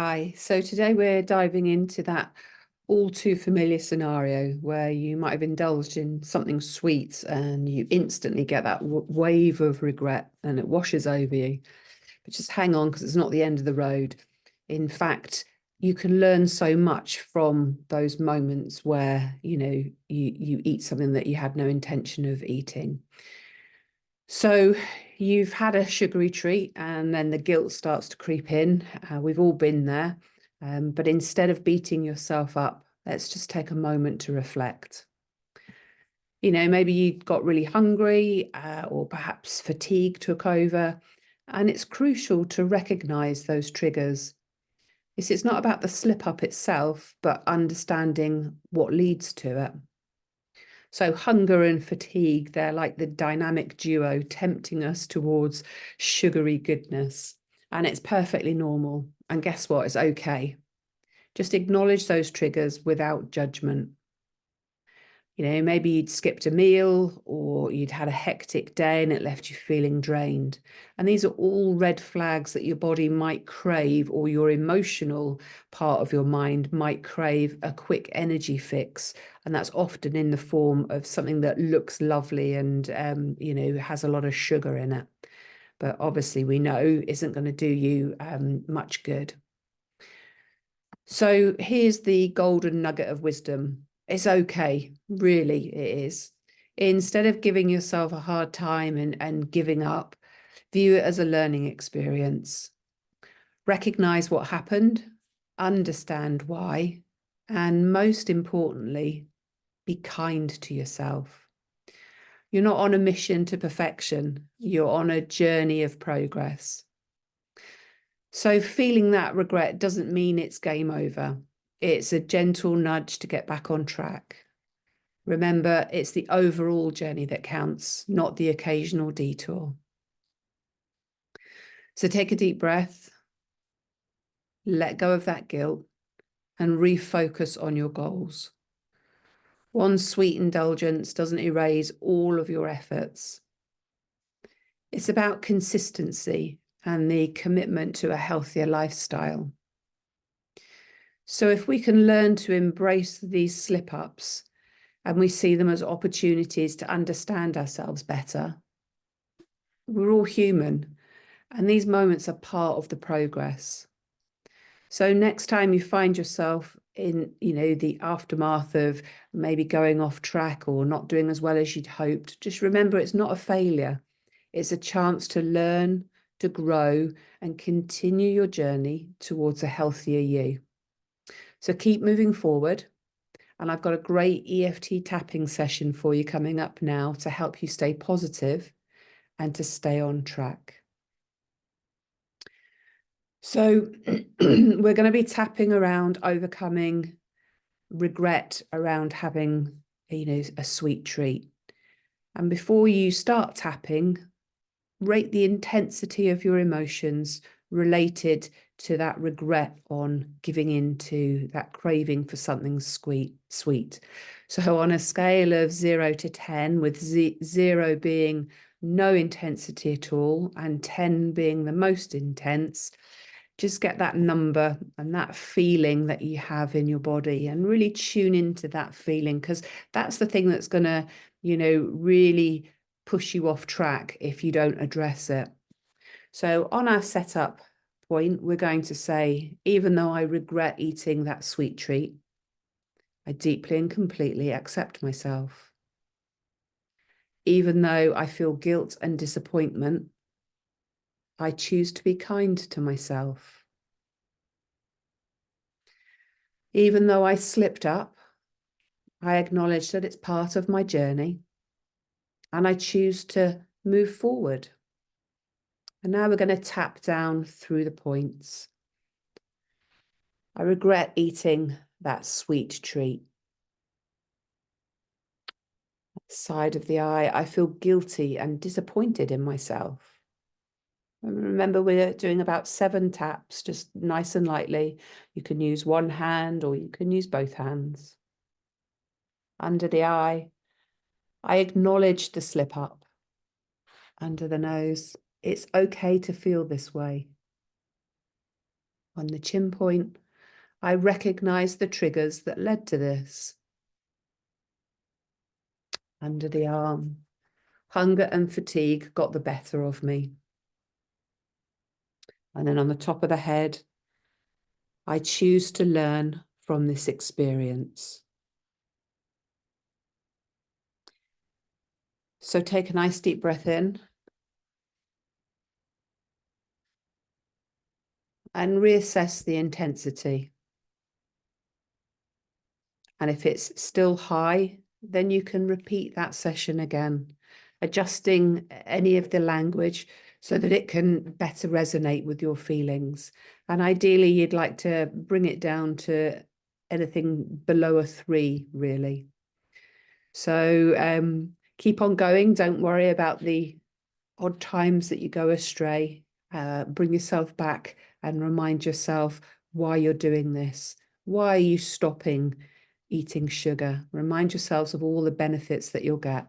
Hi, so today we're diving into that all too familiar scenario where you might have indulged in something sweet and you instantly get that wave of regret and it washes over you. But just hang on, because it's not the end of the road. In fact, you can learn so much from those moments where, you eat something that you had no intention of eating. So you've had a sugary treat and then the guilt starts to creep in. We've all been there. But instead of beating yourself up, let's just take a moment to reflect. Maybe you got really hungry or perhaps fatigue took over. And it's crucial to recognize those triggers. It's not about the slip up itself, but understanding what leads to it. So hunger and fatigue, they're like the dynamic duo tempting us towards sugary goodness. And it's perfectly normal. And guess what? It's okay. Just acknowledge those triggers without judgment. Maybe you'd skipped a meal or you'd had a hectic day and it left you feeling drained. And these are all red flags that your body might crave, or your emotional part of your mind might crave a quick energy fix. And that's often in the form of something that looks lovely and, has a lot of sugar in it. But obviously we know isn't going to do you much good. So here's the golden nugget of wisdom. It's okay, really it is. Instead of giving yourself a hard time and giving up, view it as a learning experience. Recognize what happened, understand why, and most importantly, be kind to yourself. You're not on a mission to perfection. You're on a journey of progress. So feeling that regret doesn't mean it's game over. It's a gentle nudge to get back on track. Remember, it's the overall journey that counts, not the occasional detour. So take a deep breath, let go of that guilt, and refocus on your goals. One sweet indulgence doesn't erase all of your efforts. It's about consistency and the commitment to a healthier lifestyle. So if we can learn to embrace these slip-ups and we see them as opportunities to understand ourselves better, we're all human, and these moments are part of the progress. So next time you find yourself in, the aftermath of maybe going off track or not doing as well as you'd hoped, just remember it's not a failure. It's a chance to learn, to grow, and continue your journey towards a healthier you. So keep moving forward. And I've got a great EFT tapping session for you coming up now to help you stay positive and to stay on track. So we're going to be tapping around overcoming regret around having, a sweet treat. And before you start tapping, rate the intensity of your emotions related to that regret on giving in to that craving for something sweet. So on a scale of 0 to 10, with 0 being no intensity at all and 10 being the most intense, just get that number and that feeling that you have in your body and really tune into that feeling, because that's the thing that's going to, really push you off track if you don't address it. So on our setup point, we're going to say, even though I regret eating that sweet treat, I deeply and completely accept myself. Even though I feel guilt and disappointment, I choose to be kind to myself. Even though I slipped up, I acknowledge that it's part of my journey and I choose to move forward. And now we're going to tap down through the points. I regret eating that sweet treat. Side of the eye, I feel guilty and disappointed in myself. And remember, we're doing about 7 taps, just nice and lightly. You can use one hand or you can use both hands. Under the eye, I acknowledge the slip up. Under the nose, it's okay to feel this way. on the chin point. I recognize the triggers that led to this. Under the arm. Hunger and fatigue got the better of me. And then on the top of the head, I choose to learn from this experience. So take a nice deep breath in. And reassess the intensity. And if it's still high, then you can repeat that session again, adjusting any of the language so that it can better resonate with your feelings. And ideally, you'd like to bring it down to anything below a 3, really. So keep on going. Don't worry about the odd times that you go astray. Bring yourself back and remind yourself why you're doing this. Why are you stopping eating sugar? Remind yourselves of all the benefits that you'll get.